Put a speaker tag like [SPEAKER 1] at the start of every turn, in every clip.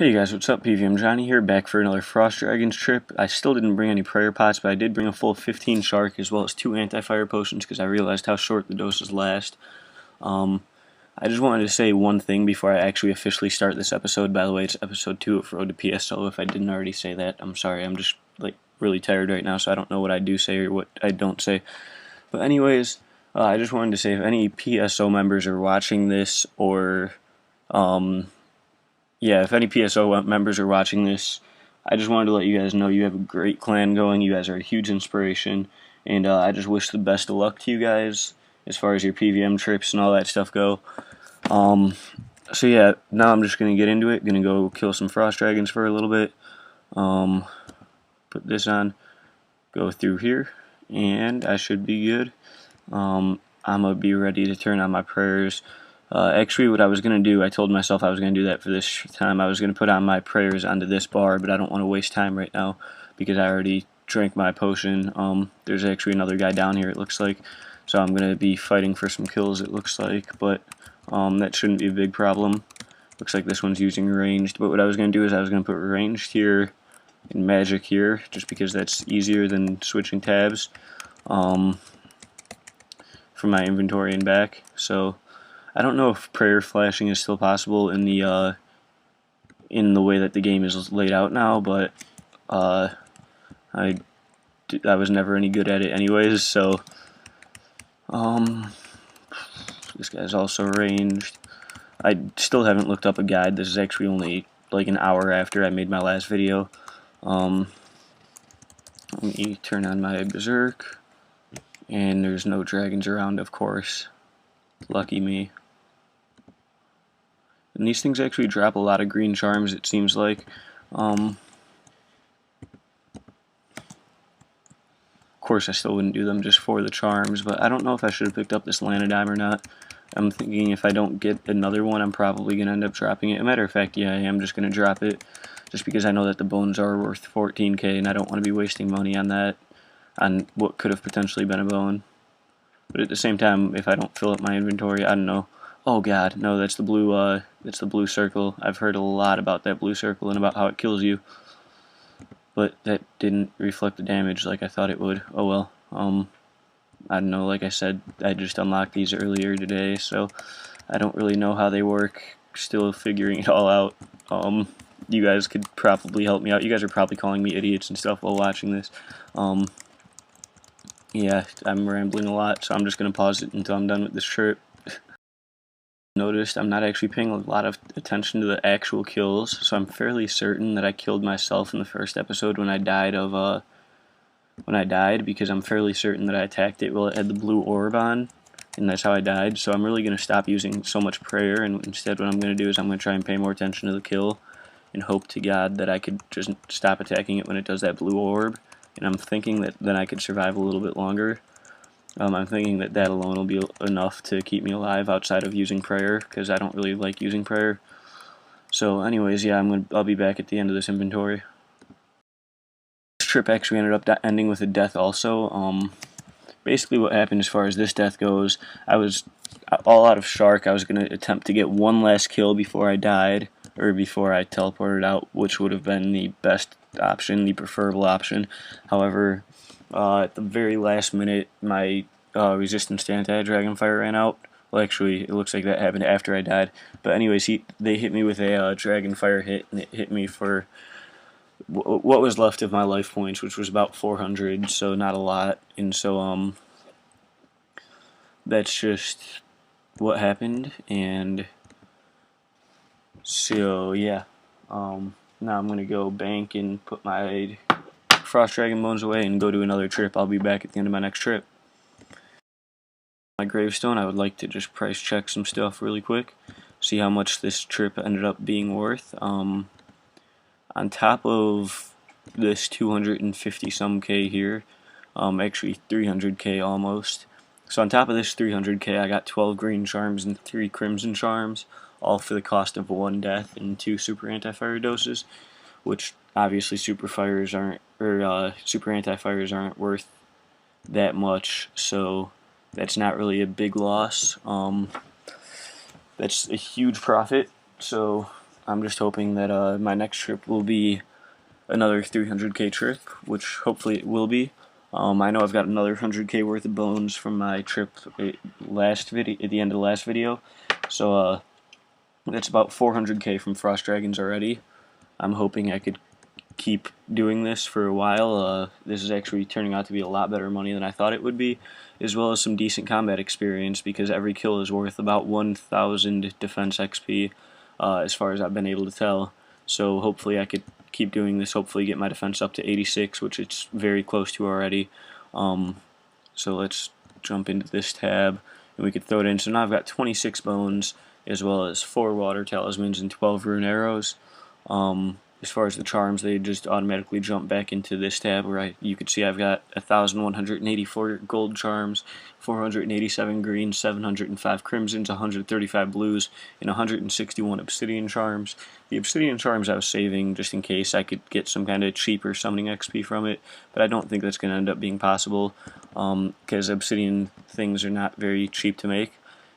[SPEAKER 1] Hey guys, what's up? PVMJohnny here, back for another Frost Dragons trip. I still didn't bring any prayer pots, but I did bring a full 15 shark as well as 2 anti-fire potions because I realized how short the doses last. I just wanted to say one thing before I actually officially start this episode. By the way, it's episode 2 of Road to PSO. If I didn't already say that, I'm sorry. I'm just really tired right now, so I don't know what I do say or what I don't say. But anyways, I just wanted to say if any PSO members are watching this or yeah, if any PSO members are watching this, I just wanted to let you guys know you have a great clan going. You guys are a huge inspiration, and I just wish the best of luck to you guys as far as your PVM trips and all that stuff go. So yeah, now I'm just going to get into it. Going to go kill some Frost Dragons for a little bit. Put this on, go through here, and I should be good. I'm going to be ready to turn on my prayers. Actually, what I was going to do, I told myself I was going to do that for this time. I was going to put on my prayers onto this bar, but I don't want to waste time right now because I already drank my potion. There's actually another guy down here, it looks like, so I'm going to be fighting for some kills, it looks like, but that shouldn't be a big problem. Looks like this one's using ranged, but what I was going to do is I was going to put ranged here and magic here, just because that's easier than switching tabs from my inventory and back. So I don't know if prayer flashing is still possible in the way that the game is laid out now, but I was never any good at it anyways. So this guy's also ranged. I still haven't looked up a guide. This is actually only like an hour after I made my last video. Let me turn on my berserk, and there's no dragons around, of course. Lucky me. And these things actually drop a lot of green charms, it seems like. Of course, I still wouldn't do them just for the charms, but I don't know if I should have picked up this Lanodime or not. I'm thinking if I don't get another one, I'm probably going to end up dropping it. As a matter of fact, yeah, I am just going to drop it, just because I know that the bones are worth 14k, and I don't want to be wasting money on that, on what could have potentially been a bone. But at the same time, if I don't fill up my inventory, I don't know. Oh god, no, that's the blue circle. I've heard a lot about that blue circle and about how it kills you. But that didn't reflect the damage like I thought it would. Oh well. I don't know, like I said, I just unlocked these earlier today, so I don't really know how they work. Still figuring it all out. You guys could probably help me out. You guys are probably calling me idiots and stuff while watching this. Yeah, I'm rambling a lot, so I'm just going to pause it until I'm done with this trip. Noticed I'm not actually paying a lot of attention to the actual kills, so I'm fairly certain that I killed myself in the first episode when I died because I'm fairly certain that I attacked it while it had the blue orb on, and that's how I died. So I'm really going to stop using so much prayer, and instead what I'm going to do is I'm going to try and pay more attention to the kill and hope to God that I could just stop attacking it when it does that blue orb, and I'm thinking that then I could survive a little bit longer. I'm thinking that that alone will be enough to keep me alive outside of using prayer, because I don't really like using prayer. So anyways, yeah, I'll be back at the end of this inventory. This trip actually ended up ending with a death also. Basically what happened as far as this death goes, I was all out of shark. I was going to attempt to get one last kill before I died, or before I teleported out, which would have been the best option, the preferable option. However, at the very last minute, my resistance to anti-dragonfire ran out. Well, actually, it looks like that happened after I died. But anyways, they hit me with a dragonfire hit, and it hit me for what was left of my life points, which was about 400, so not a lot. And so, that's just what happened. And so, yeah. Now I'm going to go bank and put my Frost Dragon bones away and go to another trip. I'll be back at the end of my next trip. My gravestone, I would like to just price check some stuff really quick, see how much this trip ended up being worth. On top of this 250 some K here, actually 300k almost. So on top of this 300k, I got 12 green charms and 3 crimson charms, all for the cost of 1 death and 2 super anti-fire doses, which obviously super anti-fires aren't worth that much, so that's not really a big loss. That's a huge profit, so I'm just hoping that my next trip will be another 300k trip, which hopefully it will be. I know I've got another 100k worth of bones from my trip last video, at the end of the last video, so that's about 400k from Frost Dragons already. I'm hoping I could keep doing this for a while. This is actually turning out to be a lot better money than I thought it would be, as well as some decent combat experience, because every kill is worth about 1,000 defense XP, as far as I've been able to tell. So hopefully I could keep doing this, hopefully get my defense up to 86, which it's very close to already. So let's jump into this tab, and we could throw it in. So now I've got 26 bones, as well as 4 water talismans and 12 rune arrows. As far as the charms, they just automatically jump back into this tab where you can see I've got 1,184 gold charms, 487 greens, 705 crimsons, 135 blues, and 161 obsidian charms. The obsidian charms I was saving just in case I could get some kind of cheaper summoning XP from it, but I don't think that's going to end up being possible, because obsidian things are not very cheap to make.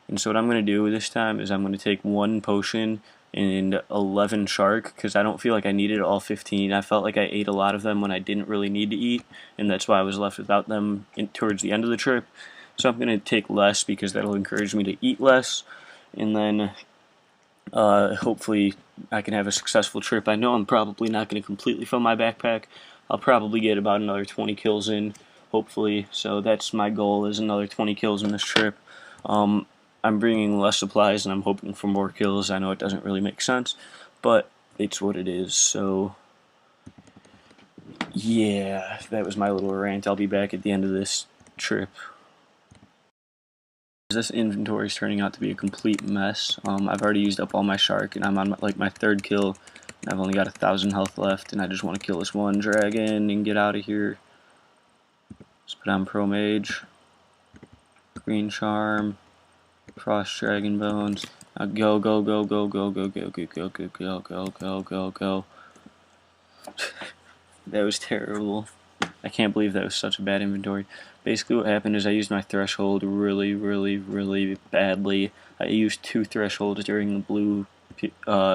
[SPEAKER 1] And so what I'm going to do this time is I'm going to take 1 potion and 11 shark, because I don't feel like I needed all 15. I felt like I ate a lot of them when I didn't really need to eat, and that's why I was left without them towards the end of the trip. So I'm going to take less, because that'll encourage me to eat less, and then hopefully I can have a successful trip. I know I'm probably not going to completely fill my backpack. I'll probably get about another 20 kills in, hopefully. So that's my goal, is another 20 kills in this trip. I'm bringing less supplies and I'm hoping for more kills. I know it doesn't really make sense, but it's what it is. So yeah, that was my little rant. I'll be back at the end of this trip. This inventory is turning out to be a complete mess. I've already used up all my shark, and I'm on like my 3rd kill, and I've only got 1,000 health left, and I just want to kill this one dragon and get out of here. Let's put on Pro Mage, Green Charm, Frost Dragon Bones. Now go, go, go, go, go, go, go, go, go, go, go, go, go, go, go. That was terrible. I can't believe that was such a bad inventory. Basically what happened is I used my threshold really badly. I used 2 thresholds during the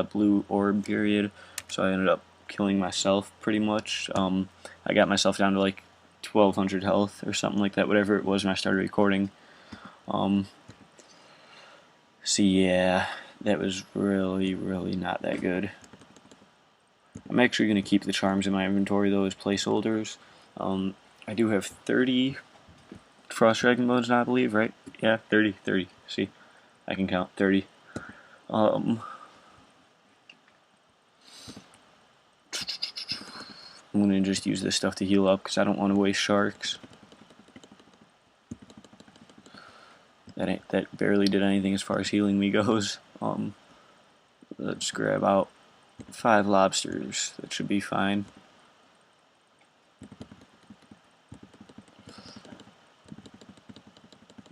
[SPEAKER 1] blue orb period, so I ended up killing myself pretty much. I got myself down to like 1,200 health or something like that, whatever it was when I started recording. So yeah, that was really not that good. I'm actually going to keep the charms in my inventory though as placeholders. I do have 30 Frost Dragon Bones now, I believe, right? Yeah, 30. See, I can count 30. I'm going to just use this stuff to heal up because I don't want to waste sharks. That barely did anything as far as healing me goes. Let's grab out 5 lobsters. That should be fine.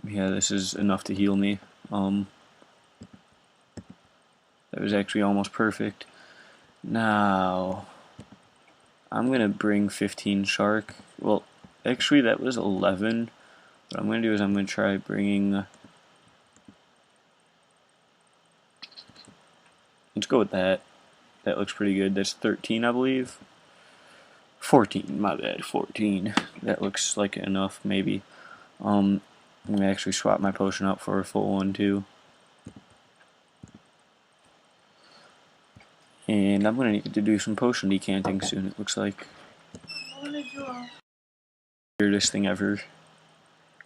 [SPEAKER 1] Yeah, this is enough to heal me. That was actually almost perfect. Now, I'm gonna bring 15 shark. Well, actually that was 11. What I'm gonna do is I'm gonna try bringing. Let's go with that. That looks pretty good. That's 13, I believe. 14, my bad, 14. That looks like enough, maybe. I'm going to actually swap my potion out for a full one, too. And I'm going to need to do some potion decanting soon, it looks like. Weirdest thing ever.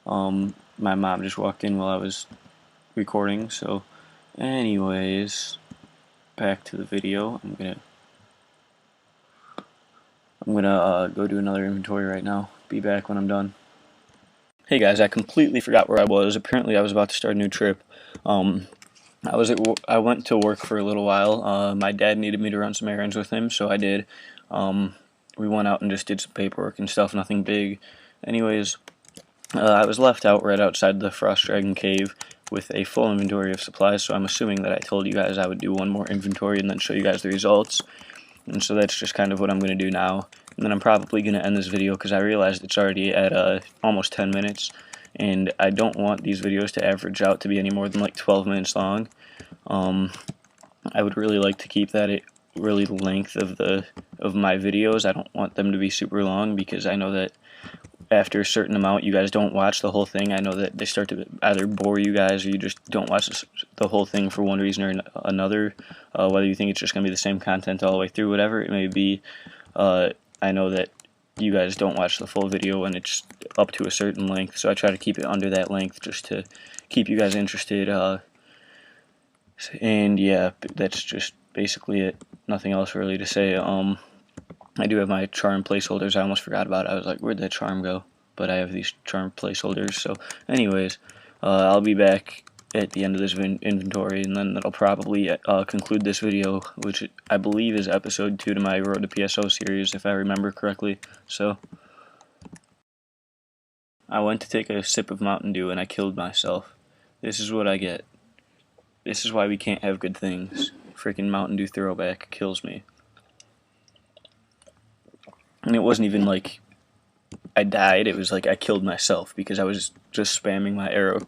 [SPEAKER 1] My mom just walked in while I was recording, so anyways, back to the video. I'm gonna go do another inventory right now. Be back when I'm done. Hey guys, I completely forgot where I was. Apparently I was about to start a new trip. I went to work for a little while. My dad needed me to run some errands with him, so I did. We went out and just did some paperwork and stuff, nothing big. Anyways, I was left out right outside the Frost Dragon Cave with a full inventory of supplies, so I'm assuming that I told you guys I would do one more inventory and then show you guys the results. And so that's just kind of what I'm going to do now. And then I'm probably going to end this video because I realized it's already at almost 10 minutes. And I don't want these videos to average out to be any more than like 12 minutes long. I would really like to keep that at really the length of my videos. I don't want them to be super long because I know that after a certain amount you guys don't watch the whole thing. I know that they start to either bore you guys or you just don't watch the whole thing for one reason or another, whether you think it's just going to be the same content all the way through, whatever it may be. I know that you guys don't watch the full video when it's up to a certain length, so I try to keep it under that length just to keep you guys interested. And yeah, that's just basically it. Nothing else really to say. I do have my charm placeholders. I almost forgot about it. I was like, where'd that charm go? But I have these charm placeholders. So anyways, I'll be back at the end of this inventory, and then that'll probably conclude this video, which I believe is episode 2 to my Road to PSO series, if I remember correctly. So I went to take a sip of Mountain Dew and I killed myself. This is what I get. This is why we can't have good things. Freaking Mountain Dew throwback kills me. And it wasn't even like I died, it was like I killed myself because I was just spamming my arrow,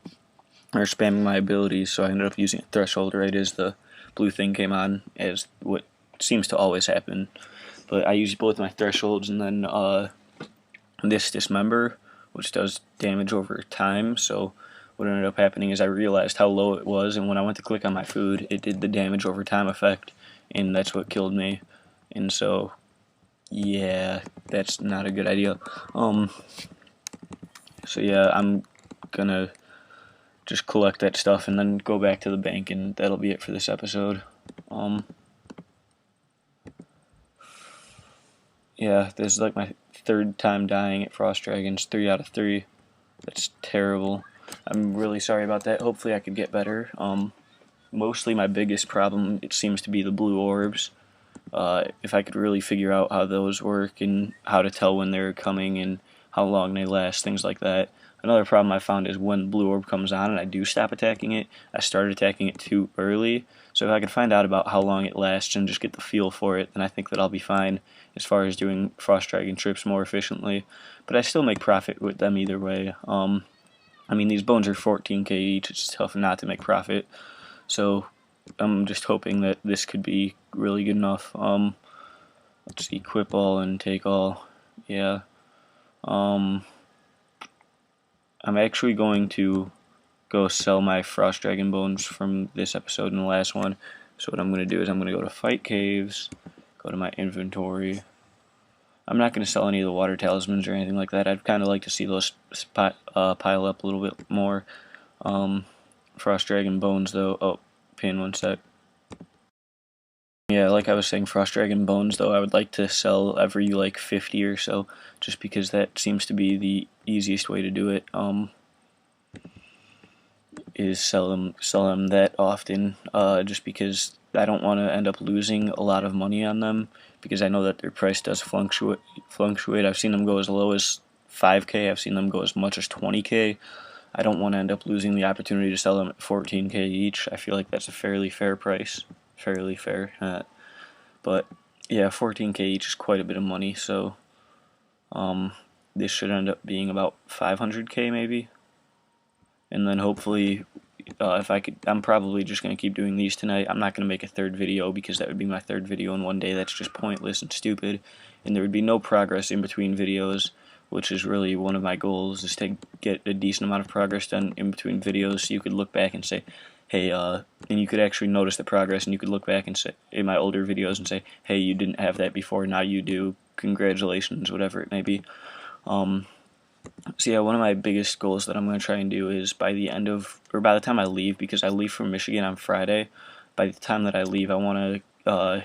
[SPEAKER 1] or spamming my abilities, so I ended up using a threshold right as the blue thing came on, as what seems to always happen. But I used both my thresholds, and then this dismember, which does damage over time, so what ended up happening is I realized how low it was, and when I went to click on my food, it did the damage over time effect, and that's what killed me. And so yeah, that's not a good idea. So yeah, I'm gonna just collect that stuff and then go back to the bank, and that'll be it for this episode. Yeah, this is like my 3rd time dying at Frost Dragons, 3 out of 3. That's terrible. I'm really sorry about that. Hopefully I could get better. Mostly my biggest problem, it seems to be the blue orbs. If I could really figure out how those work and how to tell when they're coming and how long they last, things like that. Another problem I found is when blue orb comes on and I do stop attacking it, I start attacking it too early. So if I could find out about how long it lasts and just get the feel for it, then I think that I'll be fine as far as doing Frost Dragon trips more efficiently. But I still make profit with them either way. I mean, these bones are 14k each. It's tough not to make profit. So I'm just hoping that this could be really good enough. Let's see, equip all and take all. Yeah. I'm actually going to go sell my Frost Dragon bones from this episode and the last one. So what I'm going to do is I'm going to go to Fight Caves, go to my inventory. I'm not going to sell any of the water talismans or anything like that. I'd kind of like to see those pile up a little bit more. Frost Dragon bones though. Oh, pin one sec. Yeah, like I was saying, Frost Dragon bones though, I would like to sell every like 50 or so, just because that seems to be the easiest way to do it. Is sell them that often, just because I don't want to end up losing a lot of money on them, because I know that their price does fluctuate. I've seen them go as low as 5k, I've seen them go as much as 20k. I don't want to end up losing the opportunity to sell them at 14k each. I feel like that's a fairly fair price. Fairly fair. But yeah, 14k each is quite a bit of money, so this should end up being about 500k maybe. And then hopefully, if I could, I'm probably just going to keep doing these tonight. I'm not going to make a 3rd video because that would be my 3rd video in one day. That's just pointless and stupid. And there would be no progress in between videos, which is really one of my goals, is to get a decent amount of progress done in between videos so you could look back and say, hey, and you could actually notice the progress, and you could look back and say, in my older videos, and say, hey, you didn't have that before, now you do, congratulations, whatever it may be. So yeah, one of my biggest goals that I'm going to try and do is by the time I leave, because I leave from Michigan on Friday, by the time that I leave, I want to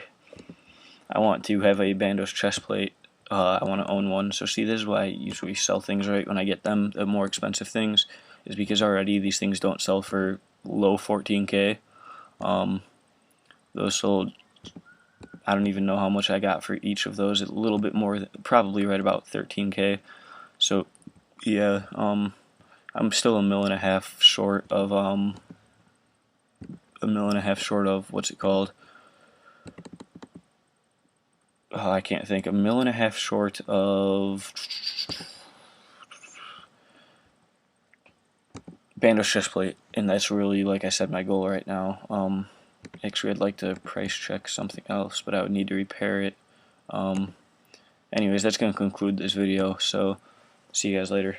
[SPEAKER 1] have a Bandos chest plate. I want to own one. So see, this is why I usually sell things right when I get them, the more expensive things, is because already these things don't sell for low 14k. Those sold, I don't even know how much I got for each of those, a little bit more, probably right about 13k. So yeah, I'm still $1.5 million short of $1.5 million short of, what's it called? I can't think. $1.5 million short of Bandos chest plate, and that's really, like I said, my goal right now. Actually, I'd like to price check something else, but I would need to repair it. Anyways, that's going to conclude this video, so see you guys later.